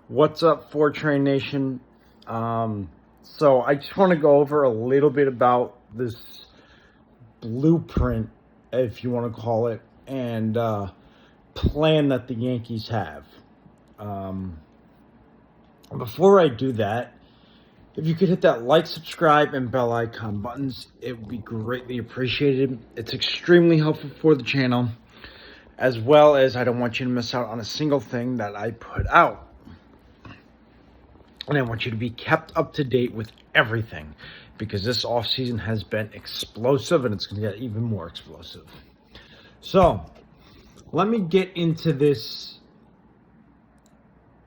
What's up, 4Train Nation? So I just want to go over a little bit about this blueprint, if you want to call it, and plan that the Yankees have. Before I do that, if you could hit that like, subscribe, and bell icon buttons, it would be greatly appreciated. It's extremely helpful for the channel, as well as I don't want you to miss out on a single thing that I put out. And I want you to be kept up to date with everything, because this offseason has been explosive and it's going to get even more explosive. So let me get into this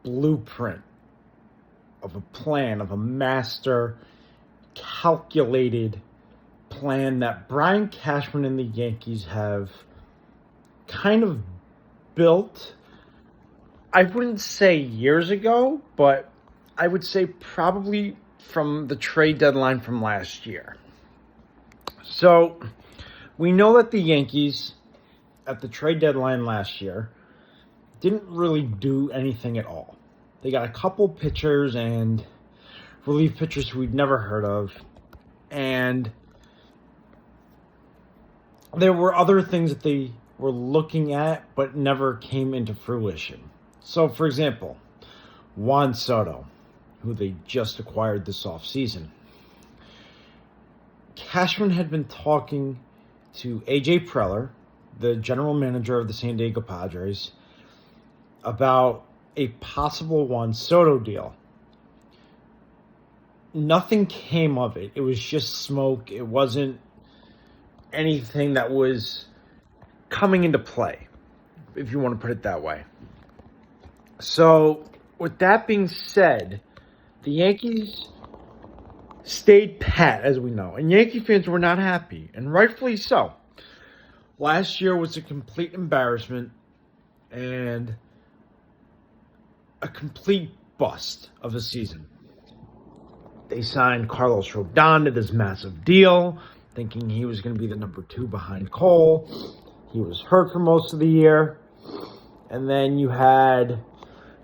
blueprint of a plan, of a master calculated plan that Brian Cashman and the Yankees have kind of built. I wouldn't say years ago, but I would say probably from the trade deadline from last year. So we know that the Yankees at the trade deadline last year didn't really do anything at all. They got a couple pitchers and relief pitchers who we'd never heard of. And there were other things that they were looking at but never came into fruition. So, for example, Juan Soto, who they just acquired this offseason. Cashman had been talking to A.J. Preller, the general manager of the San Diego Padres, about a possible Juan Soto deal. Nothing came of it. It was just smoke. It wasn't anything that was coming into play, if you want to put it that way. So, with that being said, the Yankees stayed pat, as we know, and Yankee fans were not happy, and rightfully so. Last year was a complete embarrassment and a complete bust of a season. They signed Carlos Rodon to this massive deal, thinking he was going to be the number 2 behind Cole. He was hurt for most of the year. And then you had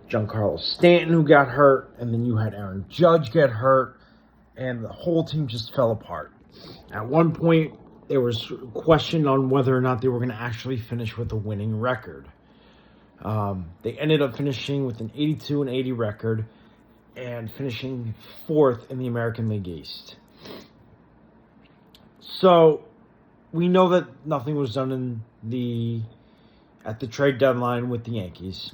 Giancarlo Stanton, who got hurt, and then you had Aaron Judge get hurt, and the whole team just fell apart. At one point, there was question on whether or not they were going to actually finish with a winning record. They ended up finishing with an 82-80 record and finishing 4th in the American League East. So we know that nothing was done at the trade deadline with the Yankees.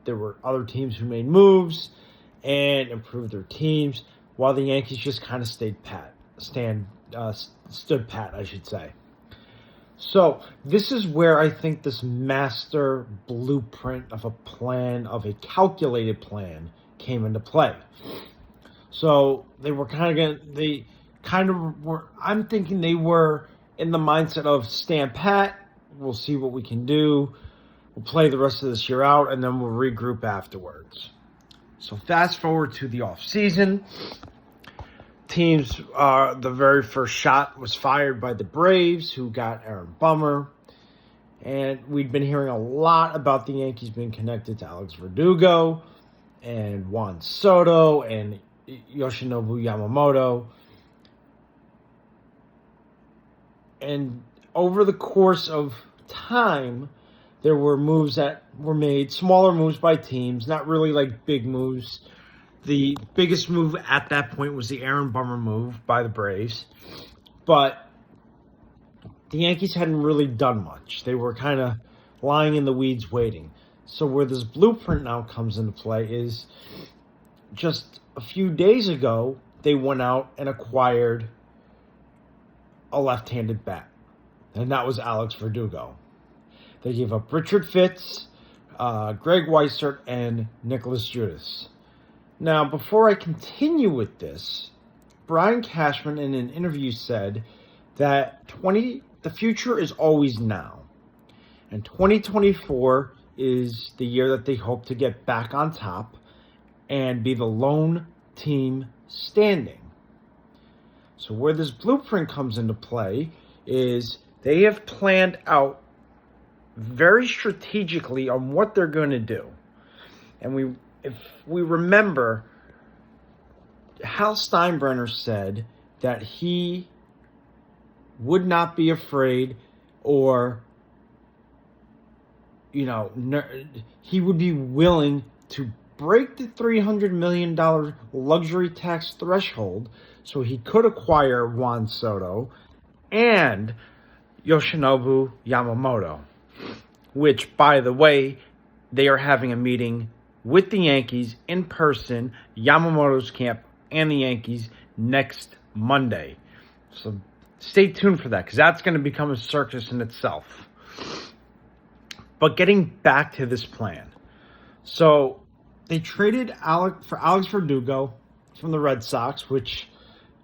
There were other teams who made moves and improved their teams, while the Yankees just kind of stood pat, I should say. So this is where I think this master blueprint of a plan, of a calculated plan, came into play. So they were I'm thinking they were in the mindset of stand pat. We'll see what we can do. We'll play the rest of this year out, and then we'll regroup afterwards. So fast forward to the offseason. Teams, the very first shot was fired by the Braves, who got Aaron Bummer. And we'd been hearing a lot about the Yankees being connected to Alex Verdugo and Juan Soto and Yoshinobu Yamamoto. And over the course of time, there were moves that were made, smaller moves by teams, not really like big moves. The biggest move at that point was the Aaron Bummer move by the Braves. But the Yankees hadn't really done much. They were kind of lying in the weeds waiting. So where this blueprint now comes into play is just a few days ago, they went out and acquired a left-handed bat. And that was Alex Verdugo. They gave up Richard Fitz, Greg Weissert, and Nicholas Judas. Now, before I continue with this, Brian Cashman in an interview said that the future is always now. And 2024 is the year that they hope to get back on top and be the lone team standing. So where this blueprint comes into play is they have planned out very strategically on what they're going to do. if we remember, Hal Steinbrenner said that he would not be afraid, or he would be willing to break the $300 million luxury tax threshold so he could acquire Juan Soto and Yoshinobu Yamamoto, which, by the way, they are having a meeting with the Yankees in person, Yamamoto's camp and the Yankees, next Monday. So stay tuned for that, because that's going to become a circus in itself. But getting back to this plan. So they traded for Alex Verdugo from the Red Sox, which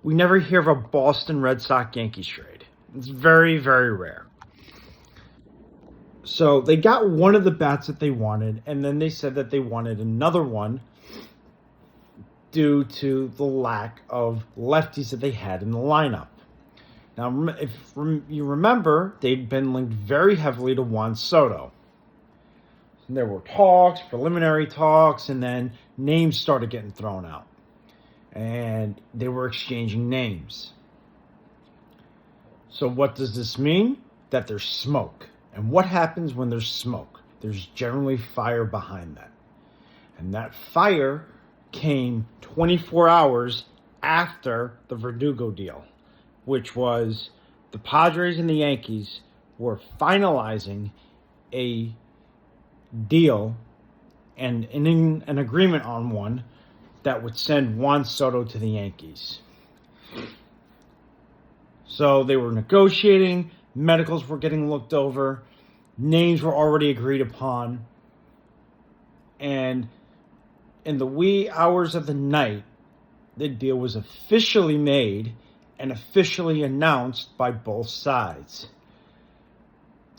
we never hear of a Boston Red Sox Yankees trade. It's very, very rare. So they got one of the bats that they wanted, and then they said that they wanted another one due to the lack of lefties that they had in the lineup. Now, if you remember, they'd been linked very heavily to Juan Soto. And there were preliminary talks, and then names started getting thrown out. And they were exchanging names. So what does this mean? That there's smoke. And what happens when there's smoke? There's generally fire behind that. And that fire came 24 hours after the Verdugo deal, which was the Padres and the Yankees were finalizing a deal and an agreement on one that would send Juan Soto to the Yankees. So they were negotiating, medicals were getting looked over, names were already agreed upon, and in the wee hours of the night, the deal was officially made and officially announced by both sides.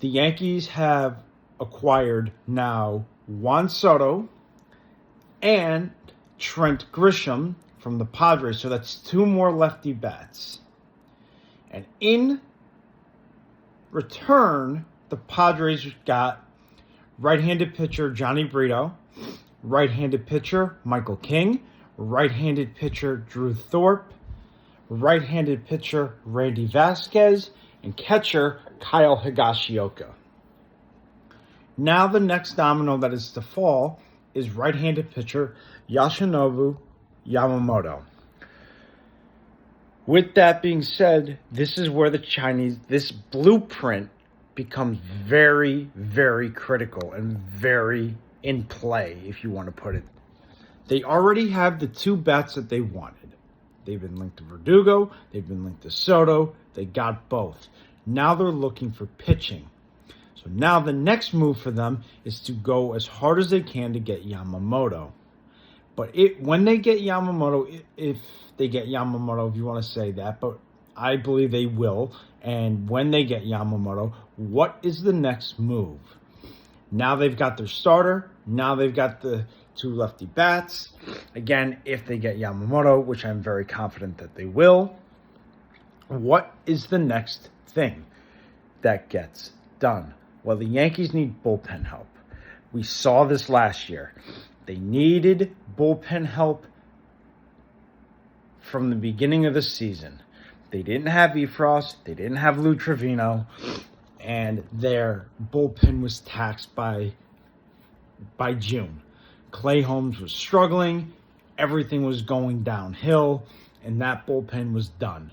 The Yankees have acquired now Juan Soto and Trent Grisham from the Padres, so that's two more lefty bats. And in return, the Padres got right-handed pitcher Johnny Brito, right-handed pitcher Michael King, right-handed pitcher Drew Thorpe, right-handed pitcher Randy Vasquez, and catcher Kyle Higashioka. Now the next domino that is to fall is right-handed pitcher Yoshinobu Yamamoto. With that being said, this is where this blueprint becomes very, very critical and very in play, if you want to put it. They already have the two bats that they wanted. They've been linked to Verdugo, they've been linked to Soto, they got both. Now they're looking for pitching. So now the next move for them is to go as hard as they can to get Yamamoto. But when they get Yamamoto, if they get Yamamoto, if you want to say that, but I believe they will. And when they get Yamamoto, what is the next move? Now they've got their starter. Now they've got the two lefty bats. Again, if they get Yamamoto, which I'm very confident that they will, what is the next thing that gets done? Well, the Yankees need bullpen help. We saw this last year. They needed bullpen help from the beginning of the season. They didn't have Efros, they didn't have Lou Trevino, and their bullpen was taxed by June. Clay Holmes was struggling, everything was going downhill, and that bullpen was done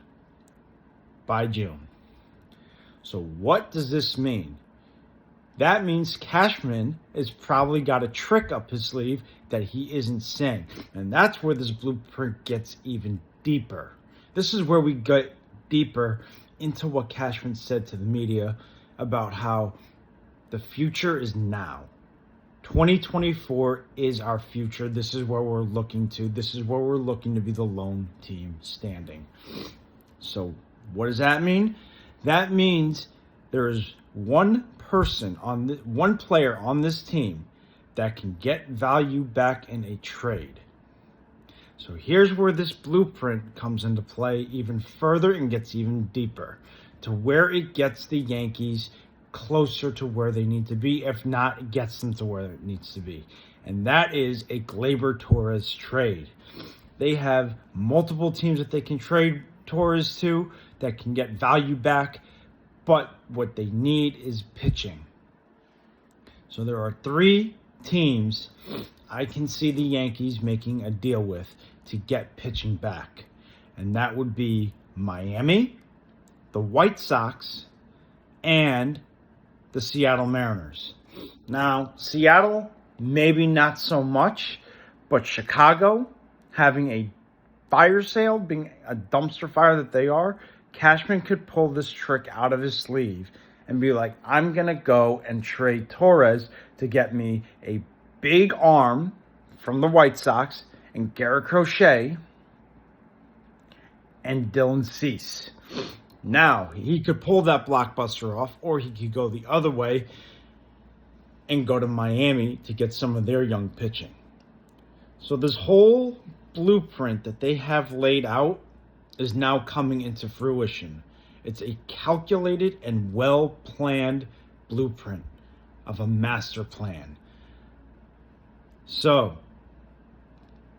by June. So what does this mean? That means Cashman has probably got a trick up his sleeve that he isn't saying. And that's where this blueprint gets even deeper. This is where we get deeper into what Cashman said to the media about how the future is now. 2024 is our future. This is where we're looking to. This is where we're looking to be the lone team standing. So what does that mean? That means there is one player on this team that can get value back in a trade. So here's where this blueprint comes into play even further and gets even deeper, to where it gets the Yankees closer to where they need to be. If not, it gets them to where it needs to be. and that is a Gleyber Torres trade. They have multiple teams that they can trade Torres to that can get value back, but what they need is pitching. So there are 3 teams I can see the Yankees making a deal with to get pitching back, and that would be Miami, the White Sox, and the Seattle Mariners. Now, Seattle, maybe not so much, but Chicago, having a fire sale, being a dumpster fire that they are, Cashman could pull this trick out of his sleeve and be like, I'm going to go and trade Torres to get me a big arm from the White Sox and Garrett Crochet and Dylan Cease. Now, he could pull that blockbuster off, or he could go the other way and go to Miami to get some of their young pitching. So this whole blueprint that they have laid out is now coming into fruition. It's a calculated and well-planned blueprint of a master plan. So,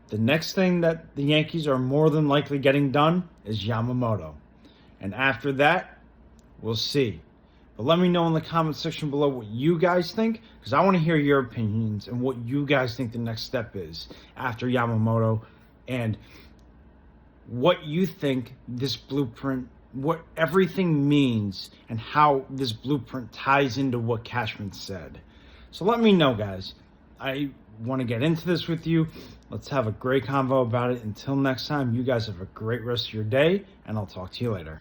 the next thing that the Yankees are more than likely getting done is Yamamoto. And after that, we'll see. But let me know in the comment section below what you guys think, because I want to hear your opinions and what you guys think the next step is after Yamamoto, and what you think this blueprint, what everything means, and how this blueprint ties into what Cashman said. So let me know, guys. I want to get into this with you. Let's have a great convo about it. Until next time, you guys have a great rest of your day, and I'll talk to you later.